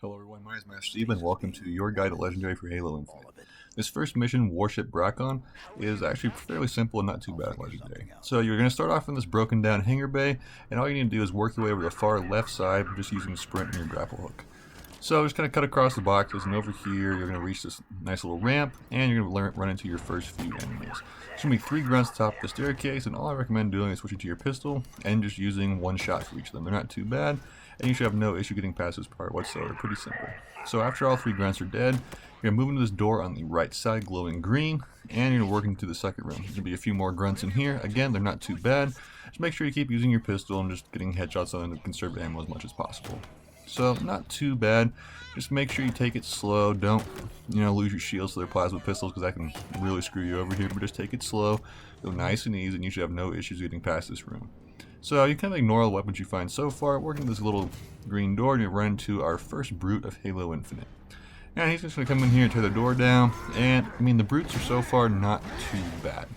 Hello everyone, my name is Master Steve and welcome to your guide to Legendary for Halo Infinite. This first mission, Warship Gbraakon, is actually fairly simple and not too bad Legendary. So you're going to start off in this broken down hangar bay, and all you need to do is work your way over the far left side just using the sprint and your grapple hook. So just kind of cut across the boxes, and over here you're going to reach this nice little ramp, and you're going to run into your first few enemies. There's going to be 3 grunts atop the staircase, and all I recommend doing is switching to your pistol and just using one shot for each of them. They're not too bad, and you should have no issue getting past this part whatsoever. Pretty simple. So after all 3 grunts are dead, you're going to move into this door on the right side, glowing green, and you're going to work into the second room. There's going to be a few more grunts in here. Again, they're not too bad. Just make sure you keep using your pistol and just getting headshots on them to conserve ammo as much as possible. So not too bad. Just make sure you take it slow. Don't, lose your shields to their plasma pistols because that can really screw you over here. But just take it slow, go nice and easy, and you should have no issues getting past this room. So you kind of ignore all the weapons you find so far. Working this little green door, and you run into our first brute of Halo Infinite. And he's just going to come in here and tear the door down. And the brutes are so far not too bad.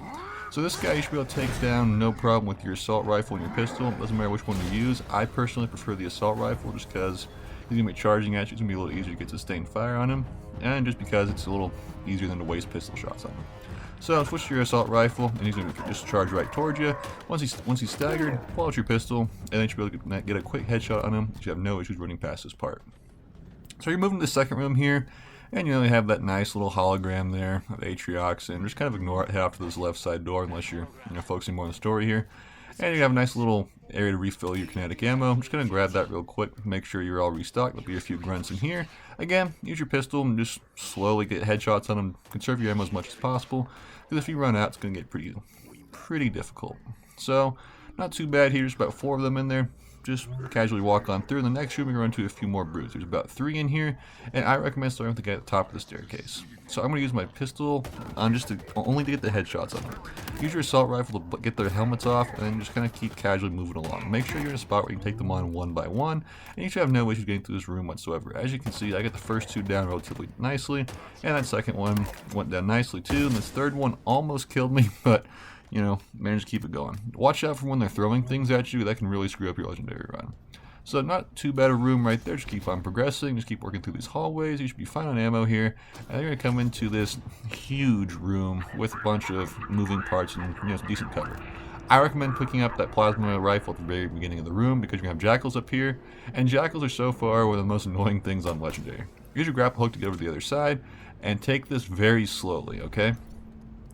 So this guy you should be able to take down no problem with your assault rifle and your pistol. Doesn't matter which one you use. I personally prefer the assault rifle just because he's going to be charging at you. It's going to be a little easier to get sustained fire on him. And just because it's a little easier than to waste pistol shots on him. So switch to your assault rifle, and he's going to just charge right towards you. Once he's staggered, pull out your pistol, and then you should be able to get a quick headshot on him. You should have no issues running past this part. So you're moving to the second room here. And you have that nice little hologram there of Atriox, and just kind of ignore it, head off to this left side door unless you're focusing more on the story here. And you have a nice little area to refill your kinetic ammo. I'm just going to grab that real quick, make sure you're all restocked. There'll be a few grunts in here. Again, use your pistol and just slowly get headshots on them. Conserve your ammo as much as possible, because if you run out, it's going to get pretty difficult. So, not too bad here, just about 4 of them in there. Just casually walk on through. In the next room, we're going to run into a few more brutes. There's about 3 in here, and I recommend starting with the guy at the top of the staircase. So I'm going to use my pistol only to get the headshots on them. Use your assault rifle to get their helmets off, and then just kind of keep casually moving along. Make sure you're in a spot where you can take them on one by one, and you should have no issues getting through this room whatsoever. As you can see, I got the first 2 down relatively nicely, and that second one went down nicely too, and this third one almost killed me, but manage to keep it going. Watch out for when they're throwing things at you. That can really screw up your legendary run. So not too bad a room right there. Just keep on progressing. Just keep working through these hallways. You should be fine on ammo here. And you're going to come into this huge room with a bunch of moving parts and decent cover. I recommend picking up that plasma rifle at the very beginning of the room because you're going to have jackals up here. And jackals are so far one of the most annoying things on legendary. Use your grapple hook to get over to the other side. And take this very slowly, okay?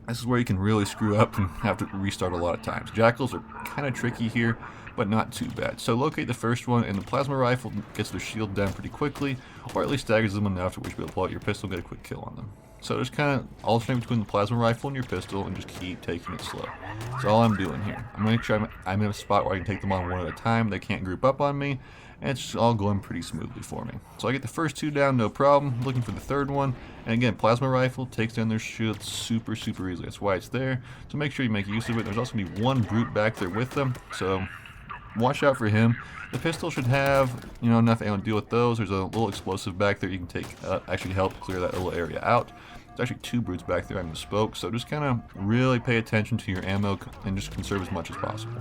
This is where you can really screw up and have to restart a lot of times. Jackals are kind of tricky here, but not too bad. So locate the first one, and the plasma rifle gets their shield down pretty quickly, or at least staggers them enough to where you should be able to pull out your pistol and get a quick kill on them. So just kind of alternate between the plasma rifle and your pistol, and just keep taking it slow. That's all I'm doing here. I'm going to make sure I'm in a spot where I can take them on one at a time. They can't group up on me, and it's all going pretty smoothly for me. So I get the first 2 down, no problem. Looking for the third one. And again, plasma rifle takes down their shield super easily. That's why it's there. So make sure you make use of it. There's also going to be 1 brute back there with them. So watch out for him. The pistol should have enough ammo to deal with those. There's a little explosive back there you can take, actually help clear that little area out. There's actually 2 brutes back there. I misspoke. So just kind of really pay attention to your ammo and just conserve as much as possible.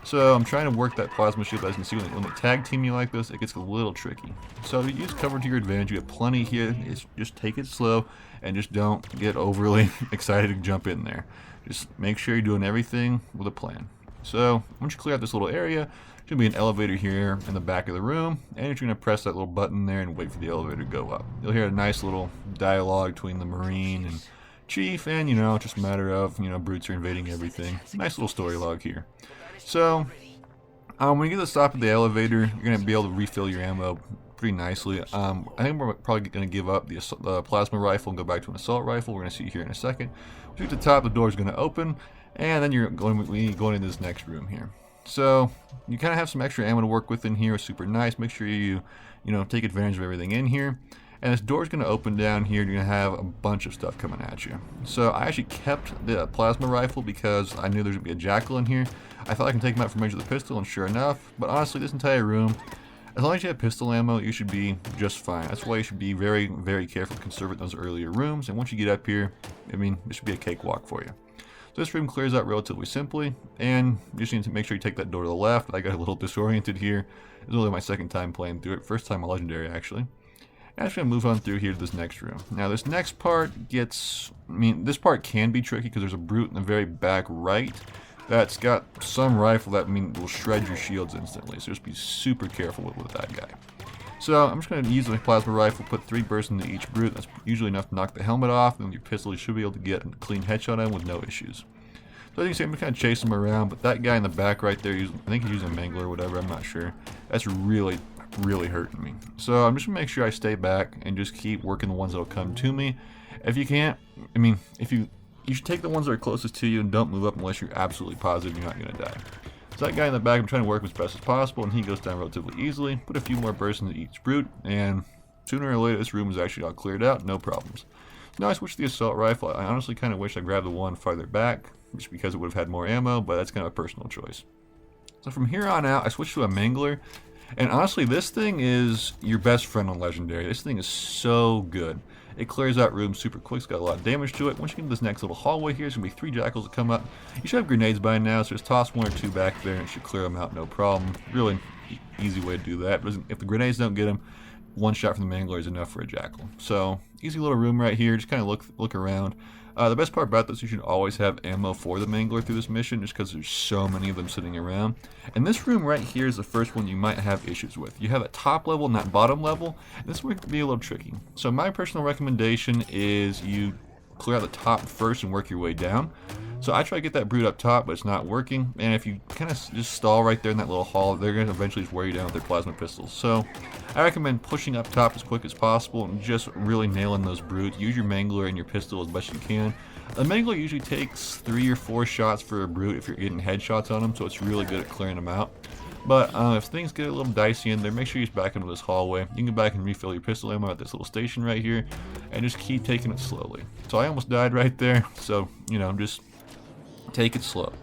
So I'm trying to work that plasma shield. As you can see, when they tag team you like this, it gets a little tricky. So you use cover to your advantage. You have plenty here. Just take it slow and just don't get overly excited to jump in there. Just make sure you're doing everything with a plan. So once you clear out this little area, there's going to be an elevator here in the back of the room, and you're going to press that little button there and wait for the elevator to go up. You'll hear a nice little dialogue between the Marine and Chief, and it's just a matter of brutes are invading everything. Nice little story log here. So, when you get to the stop of the elevator, you're going to be able to refill your ammo pretty nicely. I think we're probably going to give up the plasma rifle and go back to an assault rifle. We're going to see here in a second. Once you get to the top, the door is going to open, and then you're going into this next room here. So, you kind of have some extra ammo to work with in here. It's super nice. Make sure you take advantage of everything in here. And this door is going to open down here. You're going to have a bunch of stuff coming at you. So I actually kept the plasma rifle because I knew there's going to be a jackal in here. I thought I can take him out from range of the pistol, and sure enough. But honestly, this entire room, as long as you have pistol ammo, you should be just fine. That's why you should be very, very careful to conserve it in those earlier rooms. And once you get up here, it should be a cakewalk for you. So this room clears out relatively simply, and you just need to make sure you take that door to the left. I got a little disoriented here. It's only my second time playing through it. First time a legendary, actually. I'm just going to move on through here to this next room. Now this next part gets, this part can be tricky because there's a brute in the very back right that's got some rifle that will shred your shields instantly. So just be super careful with that guy. So I'm just going to use my plasma rifle, put 3 bursts into each brute. That's usually enough to knock the helmet off, and your pistol, you should be able to get a clean headshot on him with no issues. So as you can see, I'm kind of chasing him around, but that guy in the back right there, I think he's using a mangler or whatever, I'm not sure. That's really hurting me. So I'm just going to make sure I stay back and just keep working the ones that will come to me. If you can't, you should take the ones that are closest to you and don't move up unless you're absolutely positive you're not going to die. So that guy in the back, I'm trying to work as best as possible, and he goes down relatively easily. Put a few more bursts into each brute, and sooner or later this room is actually all cleared out, no problems. So now I switched to the assault rifle. I honestly kind of wish I grabbed the one farther back, just because it would have had more ammo, but that's kind of a personal choice. So from here on out, I switched to a mangler, and honestly, this thing is your best friend on Legendary. This thing is so good. It clears out rooms super quick. It's got a lot of damage to it. Once you get into this next little hallway here, there's going to be 3 jackals that come up. You should have grenades by now, so just toss 1 or 2 back there and it should clear them out, no problem. Really easy way to do that. But if the grenades don't get them, 1 shot from the mangler is enough for a jackal. So easy little room right here. Just kind of look around. The best part about this, you should always have ammo for the mangler through this mission, just because there's so many of them sitting around. And this room right here is the first one you might have issues with. You have a top level, not bottom level, and this would be a little tricky. So my personal recommendation is you clear out the top first and work your way down. So I try to get that brute up top, but it's not working. And if you kind of just stall right there in that little hall, they're going to eventually just wear you down with their plasma pistols. So I recommend pushing up top as quick as possible and just really nailing those brutes. Use your mangler and your pistol as best you can. The mangler usually takes 3 or 4 shots for a brute if you're getting headshots on them, so it's really good at clearing them out. But if things get a little dicey in there, make sure you just back into this hallway. You can go back and refill your pistol ammo at this little station right here, and just keep taking it slowly. So I almost died right there, so just take it slow.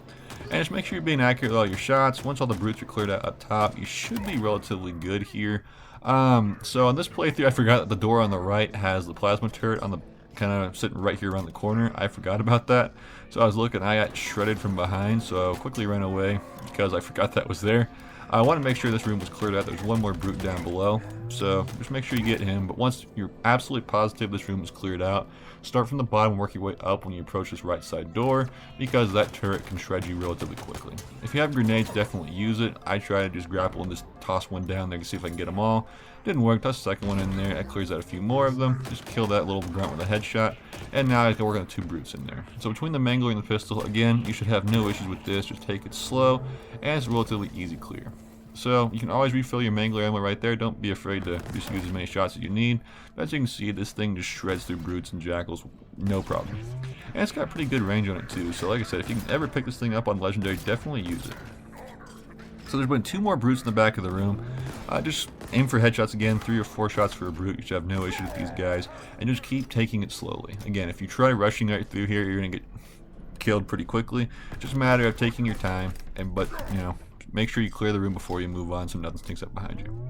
And just make sure you're being accurate with all your shots. Once all the brutes are cleared out up top, you should be relatively good here. So on this playthrough, I forgot that the door on the right has the plasma turret on the kind of sitting right here around the corner. I forgot about that. So I was looking, I got shredded from behind, so I quickly ran away because I forgot that was there. I want to make sure this room was cleared out. There's 1 more brute down below, so just make sure you get him. But once you're absolutely positive this room is cleared out, start from the bottom and work your way up when you approach this right side door, because that turret can shred you relatively quickly. If you have grenades, definitely use it. I try to just grapple and just toss 1 down there to see if I can get them all. Didn't work. Toss the second one in there. That clears out a few more of them. Just kill that little grunt with a headshot. And now I can work on 2 brutes in there. So between the mangler and the pistol, again, you should have no issues with this. Just take it slow, and it's relatively easy clear. So you can always refill your mangler ammo right there. Don't be afraid to just use as many shots as you need. But as you can see, this thing just shreds through brutes and jackals, no problem. And it's got pretty good range on it too. So like I said, if you can ever pick this thing up on Legendary, definitely use it. So there's been 2 more brutes in the back of the room. Just aim for headshots again, 3 or 4 shots for a brute. You should have no issue with these guys. And just keep taking it slowly. Again, if you try rushing right through here, you're going to get killed pretty quickly. It's just a matter of taking your time, but make sure you clear the room before you move on so nothing stinks up behind you.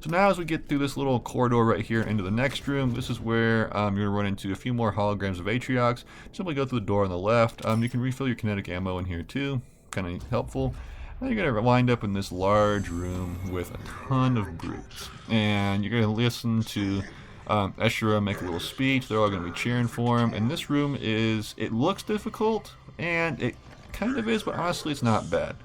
So now as we get through this little corridor right here into the next room, this is where you're going to run into a few more holograms of Atriox. Simply go through the door on the left. You can refill your kinetic ammo in here too, kind of helpful. Now you're going to wind up in this large room with a ton of brutes. And you're going to listen to Eshura make a little speech. They're all going to be cheering for him. And this room it looks difficult, and it kind of is, but honestly it's not bad.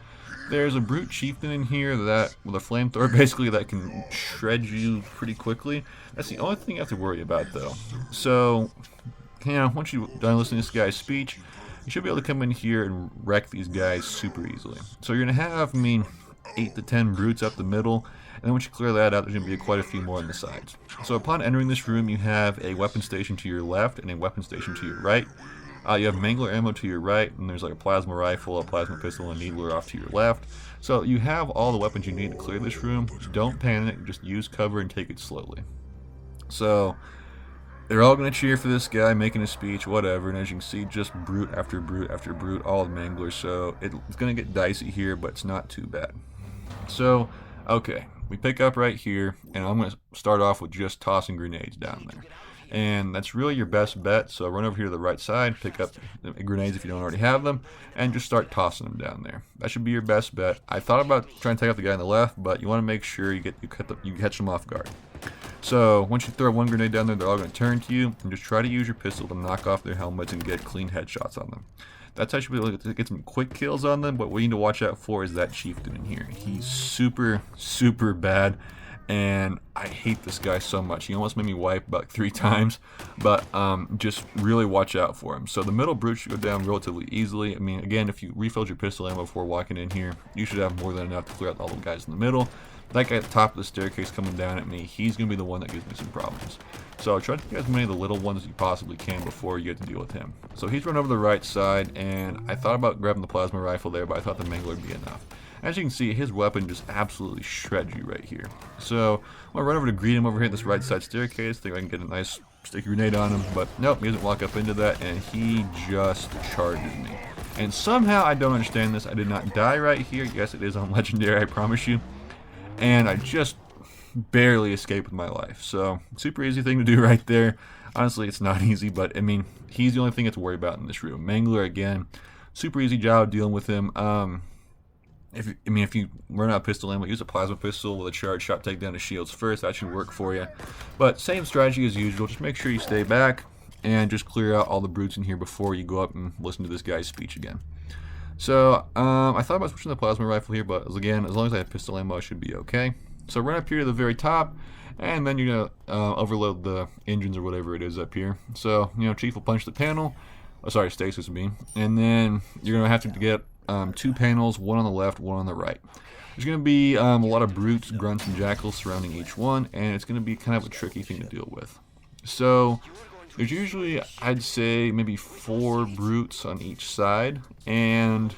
There's a brute chieftain in here that with a flamethrower basically that can shred you pretty quickly. That's the only thing you have to worry about though. So, once you're done listening to this guy's speech, you should be able to come in here and wreck these guys super easily. So you're going to have, 8 to 10 brutes up the middle, and then once you clear that out, there's going to be quite a few more on the sides. So upon entering this room, you have a weapon station to your left and a weapon station to your right. You have mangler ammo to your right, and there's like a plasma rifle, a plasma pistol, and a needler off to your left. So you have all the weapons you need to clear this room. Don't panic, just use cover and take it slowly. So they're all going to cheer for this guy making a speech, whatever, and as you can see, just brute after brute after brute, all the manglers. So it's going to get dicey here, but it's not too bad. So, okay, we pick up right here, and I'm going to start off with just tossing grenades down there. And that's really your best bet, so run over here to the right side, pick up the grenades if you don't already have them, and just start tossing them down there. That should be your best bet. I thought about trying to take out the guy on the left, but you want to make sure you catch them off guard. So once you throw one grenade down there, they're all going to turn to you, and just try to use your pistol to knock off their helmets and get clean headshots on them. That's how you should be able to get some quick kills on them, but what you need to watch out for is that chieftain in here. He's super, super bad, and I hate this guy so much. He almost made me wipe about 3 times, but just really watch out for him. So the middle brute should go down relatively easily. I mean, again, if you refilled your pistol ammo before walking in here, you should have more than enough to clear out all the guys in the middle. That guy at the top of the staircase coming down at me, he's going to be the one that gives me some problems. So try to get as many of the little ones as you possibly can before you get to deal with him. So he's run over the right side, and I thought about grabbing the plasma rifle there, but I thought the Mangler would be enough. As you can see, his weapon just absolutely shreds you right here. So I'm going to run over to greet him over here at this right side staircase, think I can get a nice sticky grenade on him, but nope, he doesn't walk up into that, and he just charges me. And somehow, I don't understand this, I did not die right here. Yes, it is on Legendary, I promise you. And I just barely escaped with my life. So, super easy thing to do right there. Honestly, it's not easy, but I mean, he's the only thing to worry about in this room. Mangler, again, super easy job dealing with him. If you run out of pistol ammo, use a plasma pistol with a charge shot, take down his shields first. That should work for you. But same strategy as usual. Just make sure you stay back and just clear out all the brutes in here before you go up and listen to this guy's speech again. So, I thought about switching the plasma rifle here, but again, as long as I have pistol ammo, I should be okay. So run up here to the very top, and then you're going to overload the engines or whatever it is up here. So, Chief will punch the panel, stasis beam, and then you're going to have to get 2 panels, one on the left, one on the right. There's going to be a lot of brutes, grunts, and jackals surrounding each one, and it's going to be kind of a tricky thing to deal with. So, there's usually, I'd say, maybe 4 brutes on each side, and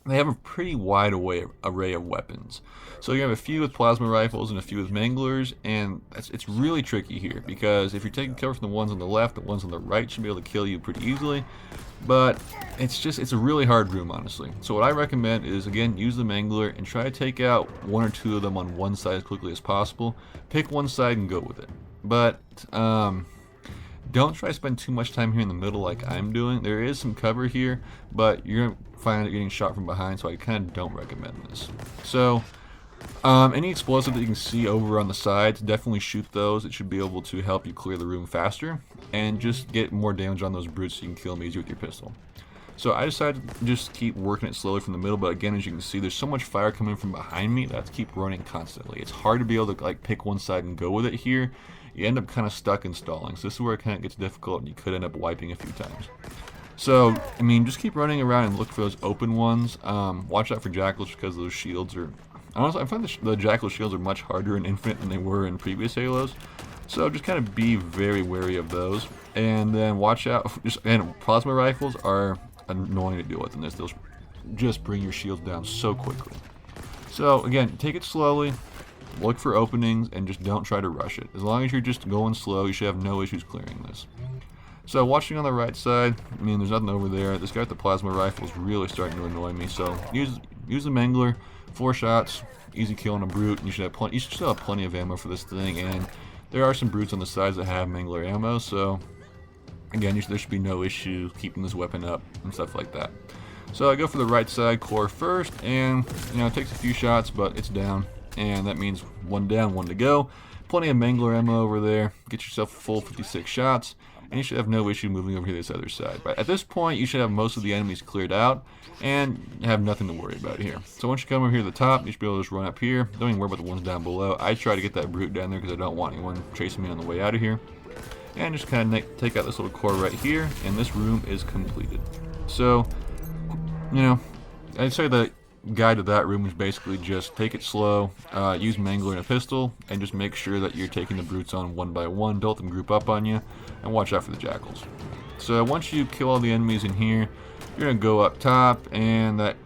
they have a pretty wide array of weapons. So you have a few with plasma rifles and a few with manglers, and it's really tricky here, because if you're taking cover from the ones on the left, the ones on the right should be able to kill you pretty easily, but it's a really hard room, honestly. So what I recommend is, again, use the mangler and try to take out 1 or 2 of them on one side as quickly as possible. Pick one side and go with it. But, don't try to spend too much time here in the middle like I'm doing. There is some cover here, but you're going to find it getting shot from behind, so I kind of don't recommend this. So, any explosive that you can see over on the sides, definitely shoot those. It should be able to help you clear the room faster, and just get more damage on those brutes so you can kill them easier with your pistol. So I decided to just keep working it slowly from the middle, but again, as you can see, there's so much fire coming from behind me that I have to keep running constantly. It's hard to be able to pick one side and go with it here. You end up kind of stuck and stalling. So this is where it kind of gets difficult, and you could end up wiping a few times. So, just keep running around and look for those open ones. Watch out for jackals, because those shields are... Honestly, I find the jackal shields are much harder in Infinite than they were in previous Halos. So just kind of be very wary of those. And then watch out... And plasma rifles are annoying to deal with in this. They'll just bring your shields down so quickly. So, again, take it slowly. Look for openings, and just don't try to rush it. As long as you're just going slow, you should have no issues clearing this. So, watching on the right side, there's nothing over there. This guy with the plasma rifle is really starting to annoy me. So, use the mangler, 4 shots, easy kill on a brute, and you should still have plenty of ammo for this thing. And there are some brutes on the sides that have mangler ammo, so again, there should be no issue keeping this weapon up and stuff like that. So, I go for the right side core first, and it takes a few shots, but it's down. And that means 1 down, 1 to go. Plenty of mangler ammo over there. Get yourself a full 56 shots, and you should have no issue moving over to this other side. But at this point, you should have most of the enemies cleared out, and you have nothing to worry about here. So once you come over here to the top, you should be able to just run up here. Don't even worry about the ones down below. I try to get that brute down there because I don't want anyone chasing me on the way out of here. And just kind of take out this little core right here, and this room is completed. So, I'd say the guide to that room is basically just take it slow, use mangler and a pistol, and just make sure that you're taking the brutes on one by one. Don't let them group up on you, and watch out for the jackals. So once you kill all the enemies in here, you're gonna go up top, and that,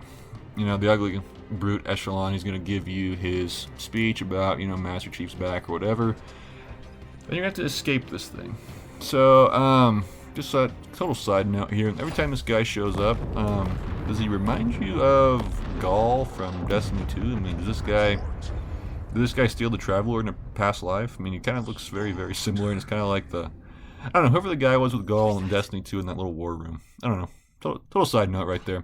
the ugly brute Echelon, he's gonna give you his speech about, Master Chief's back or whatever. Then you're gonna have to escape this thing. So, just a total side note here. Every time this guy shows up, does he remind you of Gaul from Destiny 2? Does this guy steal the Traveler in a past life? He kind of looks very, very similar, and it's kind of like I don't know, whoever the guy was with Gaul in Destiny 2 in that little war room. I don't know. Total side note right there.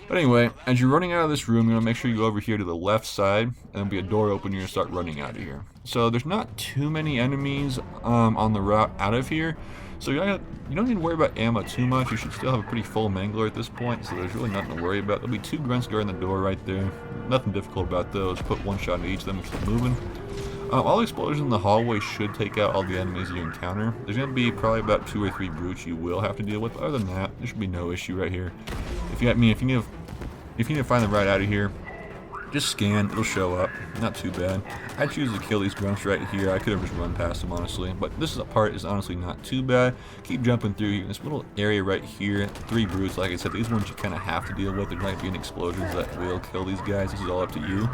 But anyway, as you're running out of this room, you're going to make sure you go over here to the left side, and there'll be a door open, you're going to start running out of here. So there's not too many enemies on the route out of here, so you don't need to worry about ammo too much. You should still have a pretty full mangler at this point, so there's really nothing to worry about. There'll be 2 grunts guarding the door right there. Nothing difficult about those. Put 1 shot into each of them and keep moving. All explosions in the hallway should take out all the enemies you encounter. There's going to be probably about 2 or 3 brutes you will have to deal with. Other than that, there should be no issue right here. If you need to find the right out of here, just scan, it'll show up. Not too bad. I choose to kill these grunts right here. I could have just run past them, honestly. But this part is honestly not too bad. Keep jumping through here. This little area right here, 3 brutes, like I said, these ones you kind of have to deal with. There might be an explosions that will kill these guys. This is all up to you.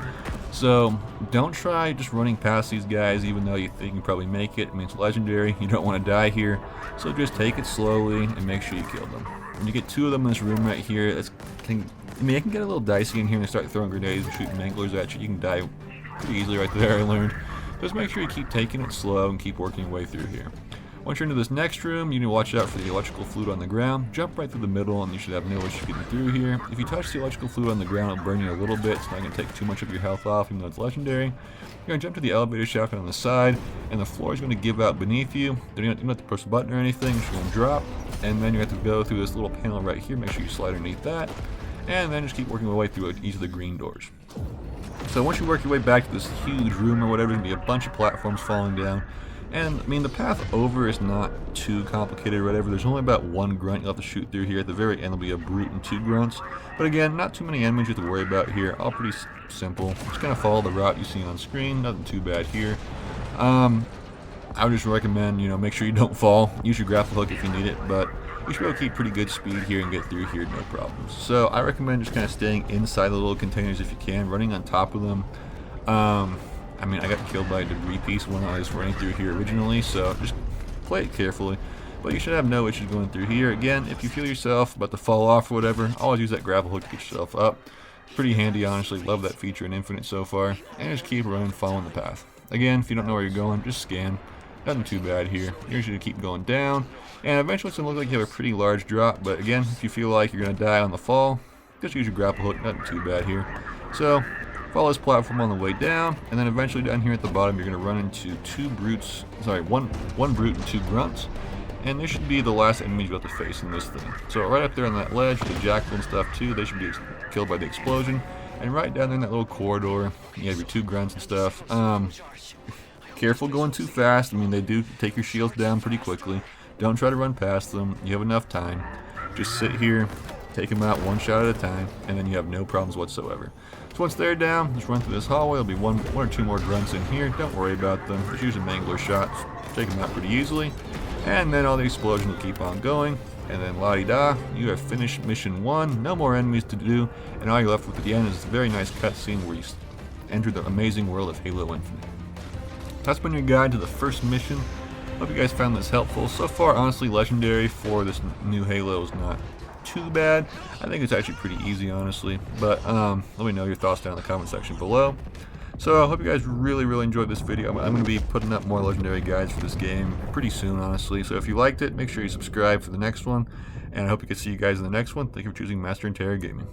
So don't try just running past these guys, even though you think you probably make it. I mean, it's legendary. You don't want to die here. So just take it slowly and make sure you kill them. When you get 2 of them in this room right here, it can get a little dicey in here and start throwing grenades and shooting manglers at you. You can die pretty easily right there, I learned. Just make sure you keep taking it slow and keep working your way through here. Once you're into this next room, you need to watch out for the electrical fluid on the ground. Jump right through the middle and you should have no issue getting through here. If you touch the electrical fluid on the ground, it'll burn you a little bit. It's not going to take too much of your health off, even though it's legendary. You're going to jump to the elevator shaft on the side, and the floor is going to give out beneath you. You don't have to push a button or anything. It's going to drop, and then you have to go through this little panel right here. Make sure you slide underneath that, and then just keep working your way through each of the green doors. So once you work your way back to this huge room or whatever, there's going to be a bunch of platforms falling down. And, I mean, the path over is not too complicated or whatever. There's only about 1 grunt you'll have to shoot through here. At the very end, there'll be a brute and 2 grunts. But again, not too many enemies you have to worry about here. All pretty simple. Just kind of follow the route you see on screen. Nothing too bad here. I would just recommend, make sure you don't fall. Use your grapple hook if you need it, but you should be able to keep pretty good speed here and get through here, no problems. So I recommend just kind of staying inside the little containers if you can, running on top of them. I mean, I got killed by a debris piece when I was running through here originally, so just play it carefully. But you should have no issues going through here. Again, if you feel yourself about to fall off or whatever, always use that grapple hook to get yourself up. Pretty handy, honestly. Love that feature in Infinite so far. And just keep running, following the path. Again, if you don't know where you're going, just scan. Nothing too bad here. You're just going to keep going down. And eventually it's going to look like you have a pretty large drop. But again, if you feel like you're going to die on the fall, just use your grapple hook. Nothing too bad here. So follow this platform on the way down, and then eventually down here at the bottom you're going to run into 2 brutes, one brute and 2 grunts, and they should be the last enemies you have to face in this thing. So right up there on that ledge, the jackal and stuff too, they should be killed by the explosion, and right down there in that little corridor, you have your 2 grunts and stuff. Careful going too fast. I mean, they do take your shields down pretty quickly. Don't try to run past them. You have enough time. Just sit here, take them out 1 shot at a time, and then you have no problems whatsoever. So once they're down, just run through this hallway. There'll be one or 2 more grunts in here. Don't worry about them. Just use a mangler shot. Take them out pretty easily. And then all the explosions will keep on going. And then la-di-da, you have finished mission 1. No more enemies to do. And all you're left with at the end is a very nice cutscene where you enter the amazing world of Halo Infinite. That's been your guide to the first mission. Hope you guys found this helpful. So far, honestly, Legendary for this new Halo is not too bad. I think it's actually pretty easy, honestly. But let me know your thoughts down in the comment section below. So I hope you guys really enjoyed this video. I'm going to be putting up more Legendary guides for this game pretty soon, honestly. So if you liked it, make sure you subscribe for the next one. And I hope you can see you guys in the next one. Thank you for choosing Master and Terror Gaming.